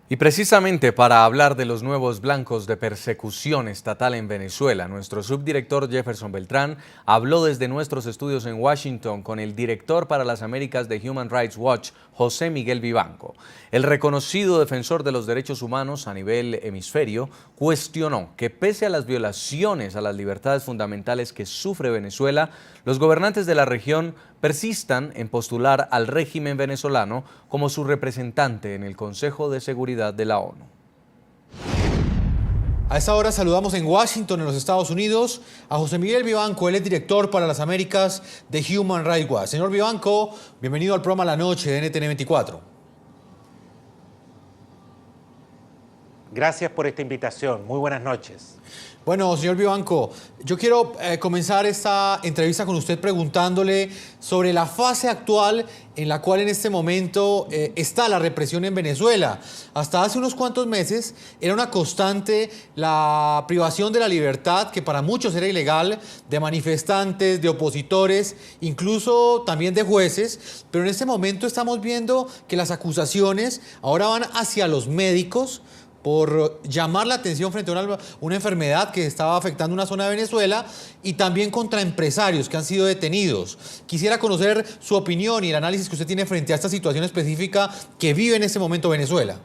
Y precisamente para hablar de los nuevos blancos de persecución estatal en Venezuela, nuestro subdirector Jefferson Beltrán habló desde nuestros estudios en Washington con el director para las Américas de Human Rights Watch, José Miguel Vivanco. El reconocido defensor de los derechos humanos a nivel hemisferio cuestionó que pese a las violaciones a las libertades fundamentales que sufre Venezuela, los gobernantes de la región persistan en postular al régimen venezolano como su representante en el Consejo de Seguridad de la ONU. A esta hora saludamos en Washington, en los Estados Unidos, a José Miguel Vivanco. Él es director para las Américas de Human Rights Watch. Señor Vivanco, bienvenido al programa La Noche de NTN 24. Gracias por esta invitación. Muy buenas noches. Bueno, señor Vivanco, yo quiero comenzar esta entrevista con usted preguntándole sobre la fase actual en la cual en este momento está la represión en Venezuela. Hasta hace unos cuantos meses era una constante la privación de la libertad, que para muchos era ilegal, de manifestantes, de opositores, incluso también de jueces, pero en este momento estamos viendo que las acusaciones ahora van hacia los médicos por llamar la atención frente a una enfermedad que estaba afectando una zona de Venezuela, y también contra empresarios que han sido detenidos. Quisiera conocer su opinión y el análisis que usted tiene frente a esta situación específica que vive en este momento Venezuela.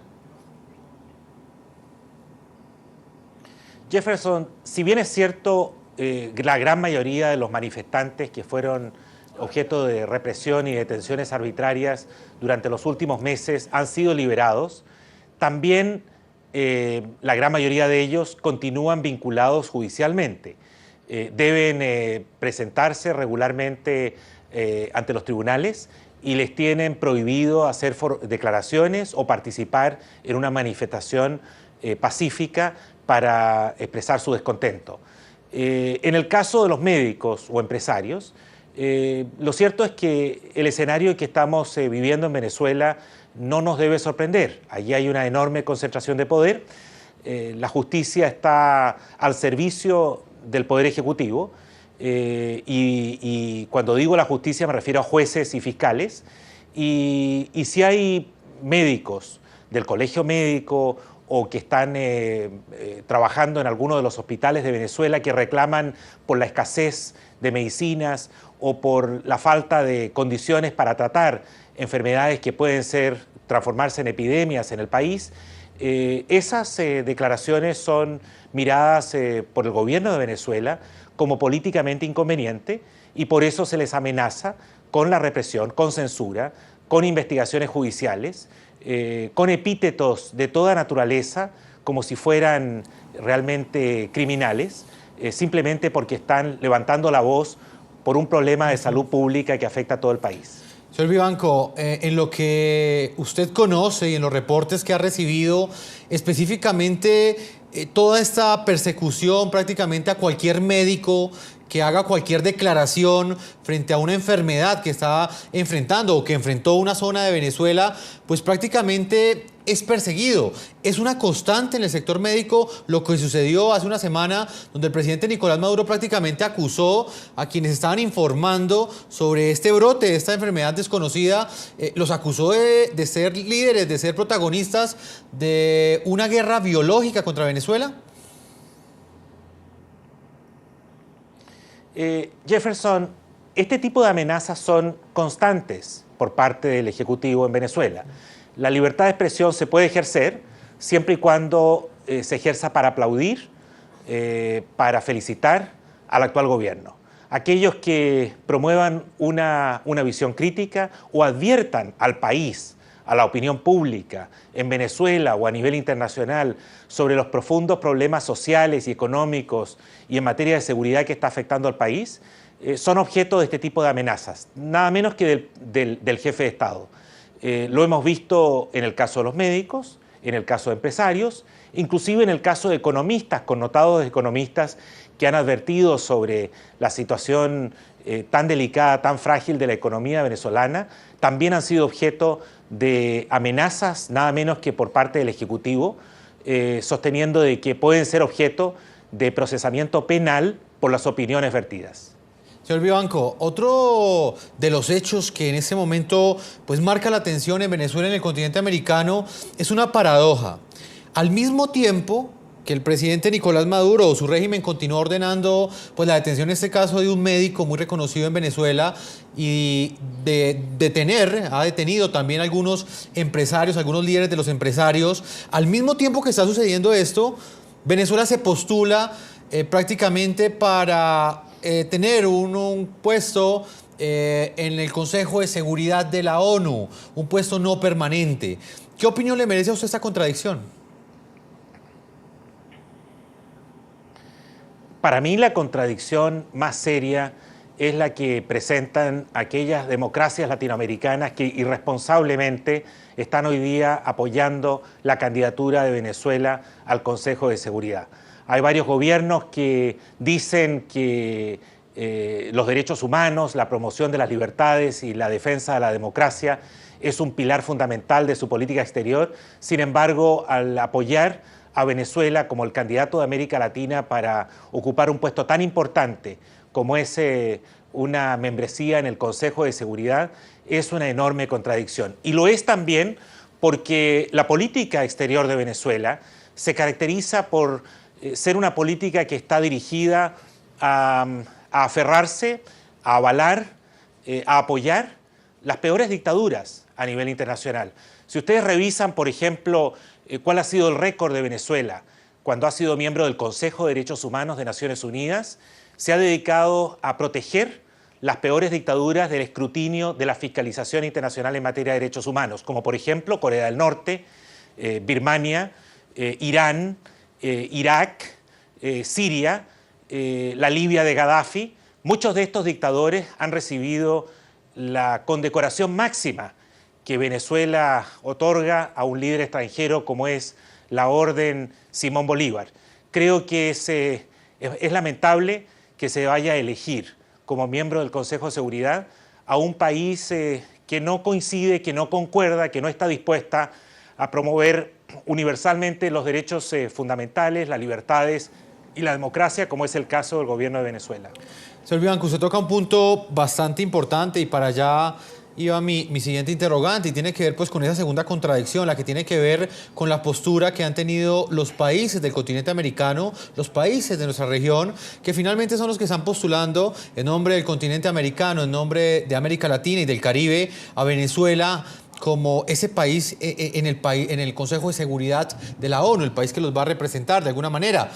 Jefferson, si bien es cierto, la gran mayoría de los manifestantes que fueron objeto de represión y detenciones arbitrarias durante los últimos meses han sido liberados, también la gran mayoría de ellos continúan vinculados judicialmente. Deben presentarse regularmente ante los tribunales y les tienen prohibido hacer declaraciones o participar en una manifestación pacífica para expresar su descontento. En el caso de los médicos o empresarios, lo cierto es que el escenario que estamos viviendo en Venezuela no nos debe sorprender. Allí hay una enorme concentración de poder. La justicia está al servicio del Poder Ejecutivo. Y cuando digo la justicia me refiero a jueces y fiscales. Y si hay médicos del colegio médico o que están trabajando en alguno de los hospitales de Venezuela que reclaman por la escasez de medicinas o por la falta de condiciones para tratar enfermedades que pueden transformarse en epidemias en el país, esas declaraciones son miradas por el gobierno de Venezuela como políticamente inconveniente, y por eso se les amenaza con la represión, con censura, con investigaciones judiciales, con epítetos de toda naturaleza, como si fueran realmente criminales, simplemente porque están levantando la voz por un problema de salud pública que afecta a todo el país. Señor Vivanco, en lo que usted conoce y en los reportes que ha recibido, específicamente toda esta persecución prácticamente a cualquier médico que haga cualquier declaración frente a una enfermedad que está enfrentando o que enfrentó una zona de Venezuela, pues prácticamente es perseguido. Es una constante en el sector médico lo que sucedió hace una semana, donde el presidente Nicolás Maduro prácticamente acusó a quienes estaban informando sobre este brote de esta enfermedad desconocida, los acusó de ser líderes, de ser protagonistas de una guerra biológica contra Venezuela. Jefferson, este tipo de amenazas son constantes por parte del Ejecutivo en Venezuela. La libertad de expresión se puede ejercer siempre y cuando se ejerza para aplaudir, para felicitar al actual gobierno. Aquellos que promuevan una visión crítica o adviertan al país, a la opinión pública en Venezuela o a nivel internacional sobre los profundos problemas sociales y económicos y en materia de seguridad que está afectando al país, son objeto de este tipo de amenazas, nada menos que del jefe de Estado. Lo hemos visto en el caso de los médicos, en el caso de empresarios, inclusive en el caso de economistas, connotados economistas que han advertido sobre la situación tan delicada, tan frágil de la economía venezolana, también han sido objeto de amenazas, nada menos que por parte del Ejecutivo, sosteniendo de que pueden ser objeto de procesamiento penal por las opiniones vertidas. Señor Vivanco, otro de los hechos que en este momento pues marca la atención en Venezuela, en el continente americano, es una paradoja. Al mismo tiempo que el presidente Nicolás Maduro o su régimen continúa ordenando pues la detención en este caso de un médico muy reconocido en Venezuela y ha detenido también algunos empresarios, algunos líderes de los empresarios. Al mismo tiempo que está sucediendo esto, Venezuela se postula prácticamente para tener un puesto en el Consejo de Seguridad de la ONU, un puesto no permanente. ¿Qué opinión le merece a usted esta contradicción? Para mí la contradicción más seria es la que presentan aquellas democracias latinoamericanas que irresponsablemente están hoy día apoyando la candidatura de Venezuela al Consejo de Seguridad. Hay varios gobiernos que dicen que los derechos humanos, la promoción de las libertades y la defensa de la democracia es un pilar fundamental de su política exterior. Sin embargo, al apoyar a Venezuela como el candidato de América Latina para ocupar un puesto tan importante como es una membresía en el Consejo de Seguridad, es una enorme contradicción. Y lo es también porque la política exterior de Venezuela se caracteriza por ser una política que está dirigida a aferrarse, a avalar, a apoyar las peores dictaduras a nivel internacional. Si ustedes revisan, por ejemplo, cuál ha sido el récord de Venezuela cuando ha sido miembro del Consejo de Derechos Humanos de Naciones Unidas, se ha dedicado a proteger las peores dictaduras del escrutinio de la fiscalización internacional en materia de derechos humanos, como por ejemplo Corea del Norte, Birmania, Irán, Irak, Siria, la Libia de Gaddafi. Muchos de estos dictadores han recibido la condecoración máxima que Venezuela otorga a un líder extranjero como es la Orden Simón Bolívar. Creo que es lamentable que se vaya a elegir como miembro del Consejo de Seguridad a un país que no coincide, que no concuerda, que no está dispuesta a promover universalmente los derechos fundamentales, las libertades y la democracia, como es el caso del gobierno de Venezuela. Señor Vivanco, usted toca un punto bastante importante y para allá iba mi siguiente interrogante y tiene que ver pues con esa segunda contradicción, la que tiene que ver con la postura que han tenido los países del continente americano, los países de nuestra región, que finalmente son los que están postulando en nombre del continente americano, en nombre de América Latina y del Caribe, a Venezuela como ese país en el Consejo de Seguridad de la ONU, el país que los va a representar de alguna manera.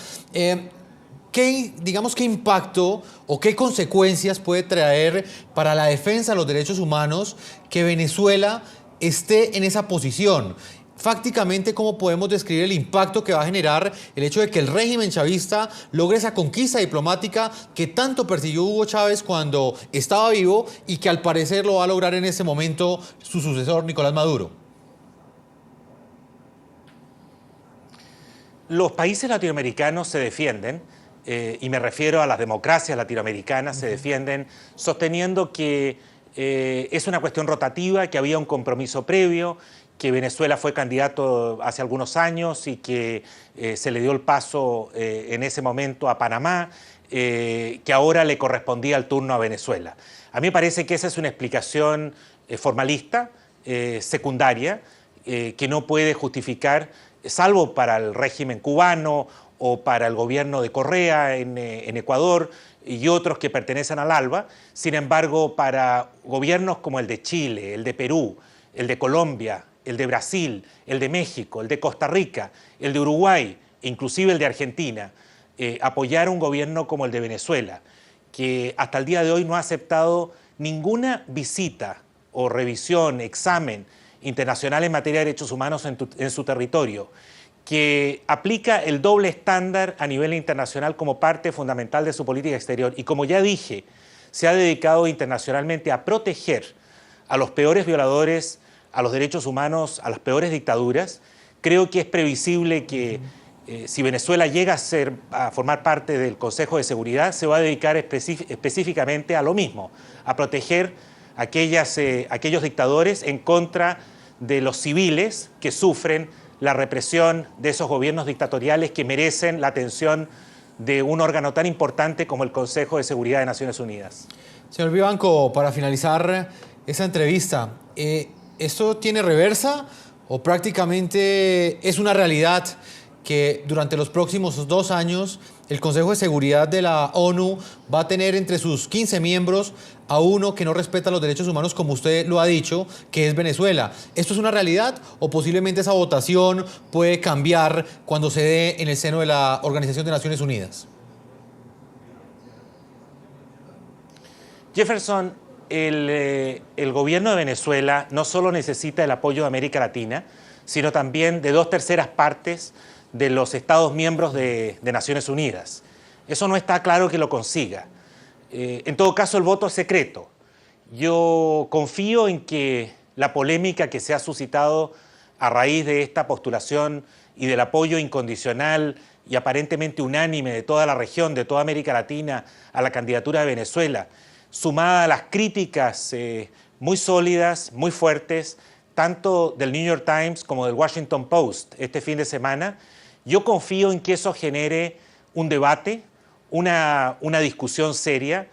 ¿Qué impacto o qué consecuencias puede traer para la defensa de los derechos humanos que Venezuela esté en esa posición? Fácticamente, ¿cómo podemos describir el impacto que va a generar el hecho de que el régimen chavista logre esa conquista diplomática que tanto persiguió Hugo Chávez cuando estaba vivo y que al parecer lo va a lograr en este momento su sucesor Nicolás Maduro? Los países latinoamericanos se defienden, y me refiero a las democracias latinoamericanas, se defienden sosteniendo que es una cuestión rotativa, que había un compromiso previo, que Venezuela fue candidato hace algunos años y que se le dio el paso en ese momento a Panamá, que ahora le correspondía el turno a Venezuela. A mí me parece que esa es una explicación formalista, secundaria, que no puede justificar, salvo para el régimen cubano o para el gobierno de Correa en Ecuador y otros que pertenecen al ALBA. Sin embargo, para gobiernos como el de Chile, el de Perú, el de Colombia, el de Brasil, el de México, el de Costa Rica, el de Uruguay, inclusive el de Argentina, apoyar un gobierno como el de Venezuela, que hasta el día de hoy no ha aceptado ninguna visita o revisión, examen internacional en materia de derechos humanos en su territorio, que aplica el doble estándar a nivel internacional como parte fundamental de su política exterior y, como ya dije, se ha dedicado internacionalmente a proteger a los peores violadores a los derechos humanos, a las peores dictaduras. Creo que es previsible que si Venezuela llega a formar parte del Consejo de Seguridad, se va a dedicar específicamente a lo mismo, a proteger a aquellos dictadores en contra de los civiles que sufren la represión de esos gobiernos dictatoriales que merecen la atención de un órgano tan importante como el Consejo de Seguridad de Naciones Unidas. Señor Vivanco, para finalizar esta entrevista, ¿esto tiene reversa o prácticamente es una realidad que durante los próximos 2 años el Consejo de Seguridad de la ONU va a tener entre sus 15 miembros a uno que no respeta los derechos humanos, como usted lo ha dicho, que es Venezuela? ¿Esto es una realidad o posiblemente esa votación puede cambiar cuando se dé en el seno de la Organización de Naciones Unidas? Jefferson, el gobierno de Venezuela no solo necesita el apoyo de América Latina, sino también de 2/3 partes de los Estados miembros de Naciones Unidas. Eso no está claro que lo consiga. En todo caso, el voto es secreto. Yo confío en que la polémica que se ha suscitado a raíz de esta postulación y del apoyo incondicional y aparentemente unánime de toda la región, de toda América Latina, a la candidatura de Venezuela, sumada a las críticas muy sólidas, muy fuertes, tanto del New York Times como del Washington Post este fin de semana, yo confío en que eso genere un debate, una discusión seria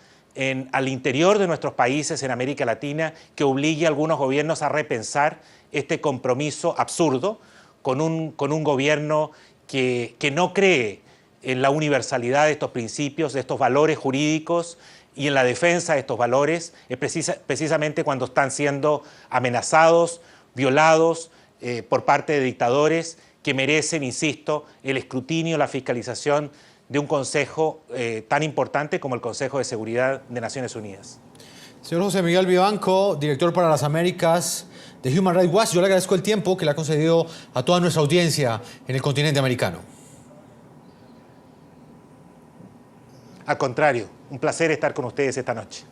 al interior de nuestros países en América Latina, que obligue a algunos gobiernos a repensar este compromiso absurdo con un gobierno que no cree en la universalidad de estos principios, de estos valores jurídicos y en la defensa de estos valores, precisamente cuando están siendo amenazados, violados por parte de dictadores que merecen, insisto, el escrutinio, la fiscalización de un consejo tan importante como el Consejo de Seguridad de Naciones Unidas. Señor José Miguel Vivanco, director para las Américas de Human Rights Watch, yo le agradezco el tiempo que le ha concedido a toda nuestra audiencia en el continente americano. Al contrario, un placer estar con ustedes esta noche.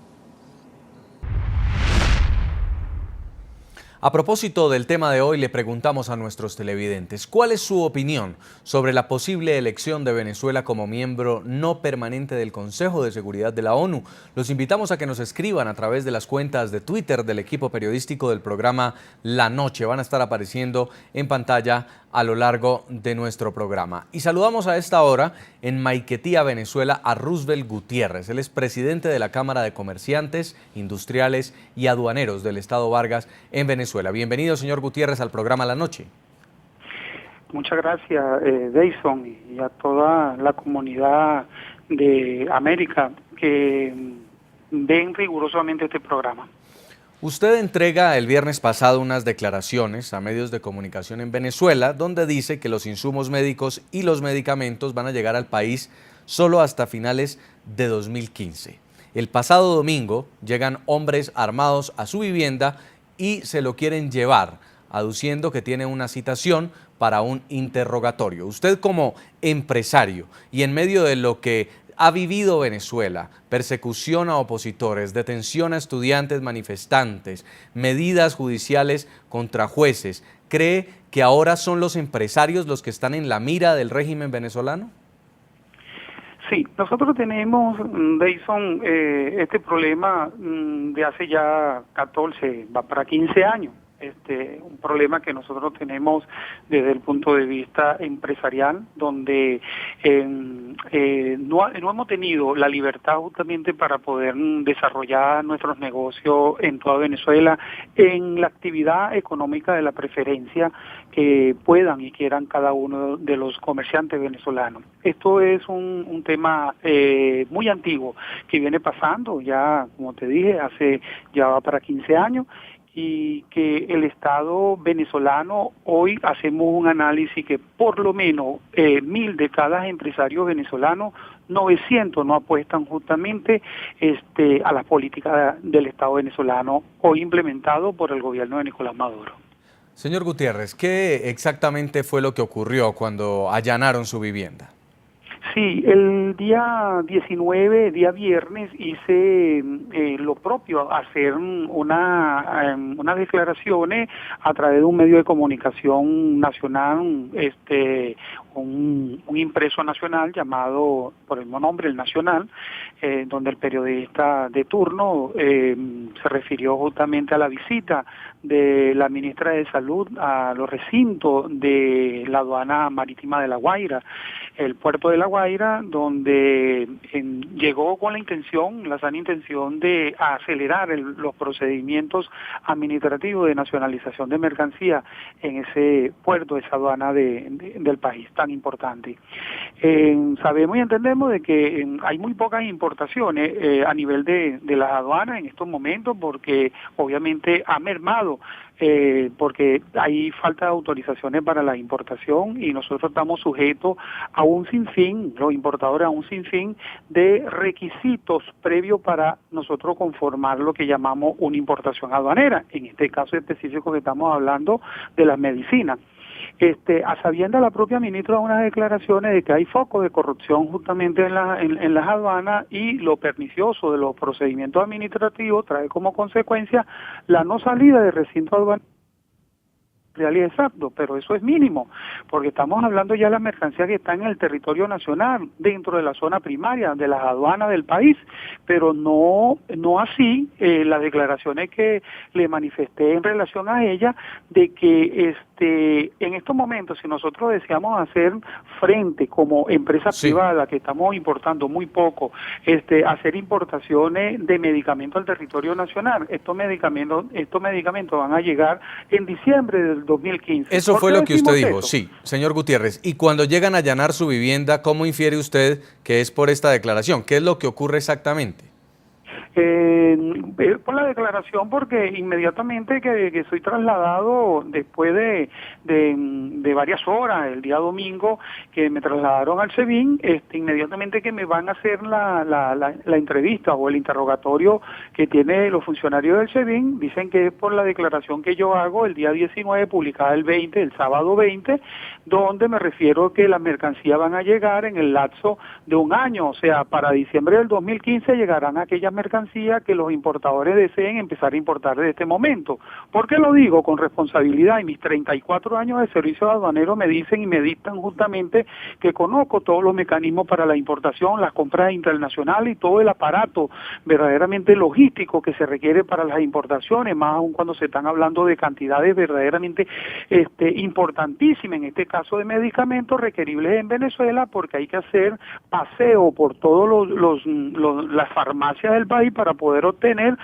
A propósito del tema de hoy, le preguntamos a nuestros televidentes, ¿cuál es su opinión sobre la posible elección de Venezuela como miembro no permanente del Consejo de Seguridad de la ONU? Los invitamos a que nos escriban a través de las cuentas de Twitter del equipo periodístico del programa La Noche. Van a estar apareciendo en pantalla a lo largo de nuestro programa. Y saludamos a esta hora en Maiquetía, Venezuela, a Roosevelt Gutiérrez. Él es presidente de la Cámara de Comerciantes, Industriales y Aduaneros del Estado Vargas en Venezuela. Bienvenido, señor Gutiérrez, al programa La Noche. Muchas gracias, Dayson, y a toda la comunidad de América que ven rigurosamente este programa. Usted entrega el viernes pasado unas declaraciones a medios de comunicación en Venezuela donde dice que los insumos médicos y los medicamentos van a llegar al país solo hasta finales de 2015. El pasado domingo llegan hombres armados a su vivienda y se lo quieren llevar, aduciendo que tiene una citación para un interrogatorio. Usted como empresario y en medio de lo que ha vivido Venezuela, persecución a opositores, detención a estudiantes manifestantes, medidas judiciales contra jueces, ¿cree que ahora son los empresarios los que están en la mira del régimen venezolano? Sí, nosotros tenemos, Dayson, este problema de hace ya 14, va para 15 años. Un problema que nosotros tenemos desde el punto de vista empresarial, donde no hemos tenido la libertad justamente para poder desarrollar nuestros negocios en toda Venezuela, en la actividad económica de la preferencia que puedan y quieran cada uno de los comerciantes venezolanos. Esto es un tema muy antiguo que viene pasando ya, como te dije, ya va para 15 años, y que el Estado venezolano, hoy hacemos un análisis que por lo menos 1000 de cada empresario venezolano, 900 no apuestan justamente a las políticas del Estado venezolano hoy implementado por el gobierno de Nicolás Maduro. Señor Gutiérrez, ¿qué exactamente fue lo que ocurrió cuando allanaron su vivienda? Sí, el día 19, día viernes, hice lo propio, hacer unas declaraciones a través de un medio de comunicación nacional, un impreso nacional llamado por el mismo nombre, El Nacional, donde el periodista de turno se refirió justamente a la visita de la ministra de Salud a los recintos de la aduana marítima de La Guaira, el puerto de La Guaira, Guaira, donde llegó con la sana intención de acelerar los procedimientos administrativos de nacionalización de mercancía en ese puerto, esa aduana del país tan importante. Sabemos y entendemos de que hay muy pocas importaciones a nivel de las aduanas en estos momentos, porque obviamente ha mermado, porque hay falta de autorizaciones para la importación y nosotros estamos sujetos a un sinfín, los importadores, a un sinfín de requisitos previos para nosotros conformar lo que llamamos una importación aduanera, en este caso específico que estamos hablando de las medicinas. A sabienda la propia ministra da unas declaraciones de que hay focos de corrupción justamente en las aduanas, y lo pernicioso de los procedimientos administrativos trae como consecuencia la no salida de recinto aduanero real y exacto, pero eso es mínimo, porque estamos hablando ya de las mercancías que están en el territorio nacional, dentro de la zona primaria, de las aduanas del país, pero no así las declaraciones que le manifesté en relación a ella, de que en estos momentos, si nosotros deseamos hacer frente como empresa privada, que estamos importando muy poco, hacer importaciones de medicamentos al territorio nacional, estos medicamentos van a llegar en diciembre del 2015. Eso fue lo que usted dijo, sí, señor Gutiérrez. Y cuando llegan a allanar su vivienda, ¿cómo infiere usted que es por esta declaración? ¿Qué es lo que ocurre exactamente? Por la declaración, porque inmediatamente que soy trasladado, después de varias horas, el día domingo, que me trasladaron al SEBIN, inmediatamente que me van a hacer la entrevista o el interrogatorio que tiene los funcionarios del SEBIN, dicen que es por la declaración que yo hago el día 19, publicada el sábado 20, donde me refiero que las mercancías van a llegar en el lapso de un año, o sea, para diciembre del 2015 llegarán aquellas mercancías que los importadores deseen empezar a importar desde este momento. ¿Por qué lo digo? Con responsabilidad, y mis 34 años de servicio aduanero me dicen y me dictan justamente que conozco todos los mecanismos para la importación, las compras internacionales y todo el aparato verdaderamente logístico que se requiere para las importaciones, más aún cuando se están hablando de cantidades verdaderamente importantísimas, en este caso de medicamentos requeribles en Venezuela, porque hay que hacer paseo por todas las farmacias del país para poder obtener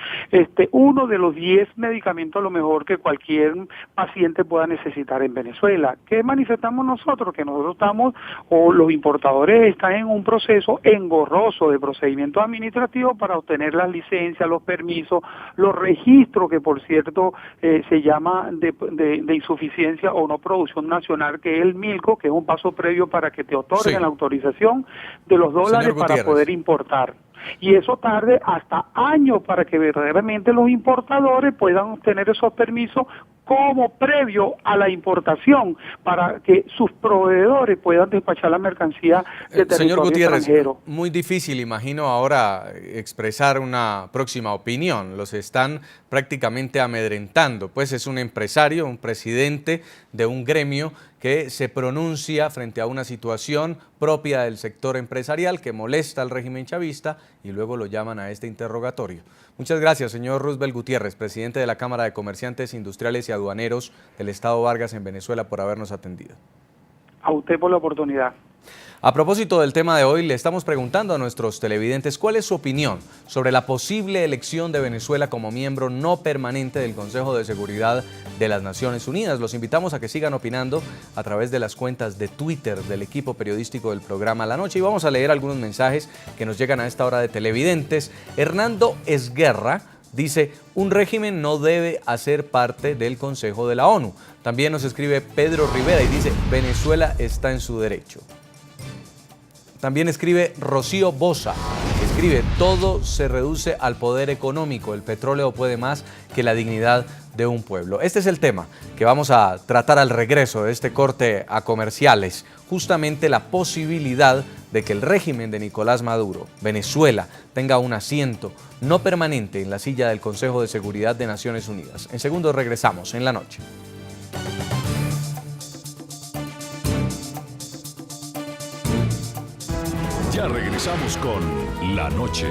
uno de los 10 medicamentos a lo mejor que cualquier paciente pueda necesitar en Venezuela. ¿Qué manifestamos nosotros? Que nosotros estamos, o los importadores están en un proceso engorroso de procedimientos administrativos para obtener las licencias, los permisos, los registros, que por cierto se llama de insuficiencia o no producción nacional, que es el MILCO, que es un paso previo para que te otorguen la autorización de los dólares para poder importar. Y eso tarde hasta años para que verdaderamente los importadores puedan obtener esos permisos como previo a la importación, para que sus proveedores puedan despachar la mercancía de territorio señor Gutiérrez, extranjero. Muy difícil, imagino, ahora expresar una próxima opinión. Los están prácticamente amedrentando, pues es un empresario, un presidente de un gremio que se pronuncia frente a una situación propia del sector empresarial que molesta al régimen chavista, y luego lo llaman a este interrogatorio. Muchas gracias, señor Roosevelt Gutiérrez, presidente de la Cámara de Comerciantes Industriales y Aduaneros del Estado Vargas en Venezuela, por habernos atendido. A usted por la oportunidad. A propósito del tema de hoy, le estamos preguntando a nuestros televidentes cuál es su opinión sobre la posible elección de Venezuela como miembro no permanente del Consejo de Seguridad de las Naciones Unidas. Los invitamos a que sigan opinando a través de las cuentas de Twitter del equipo periodístico del programa La Noche, y vamos a leer algunos mensajes que nos llegan a esta hora de televidentes. Hernando Esguerra dice: un régimen no debe hacer parte del Consejo de la ONU. También nos escribe Pedro Rivera y dice: Venezuela está en su derecho. También escribe Rocío Bosa, escribe: todo se reduce al poder económico, el petróleo puede más que la dignidad de un pueblo. Este es el tema que vamos a tratar al regreso de este corte a comerciales, justamente la posibilidad de que el régimen de Nicolás Maduro, Venezuela, tenga un asiento no permanente en la silla del Consejo de Seguridad de Naciones Unidas. En segundos regresamos en La Noche. Ya regresamos con La Noche.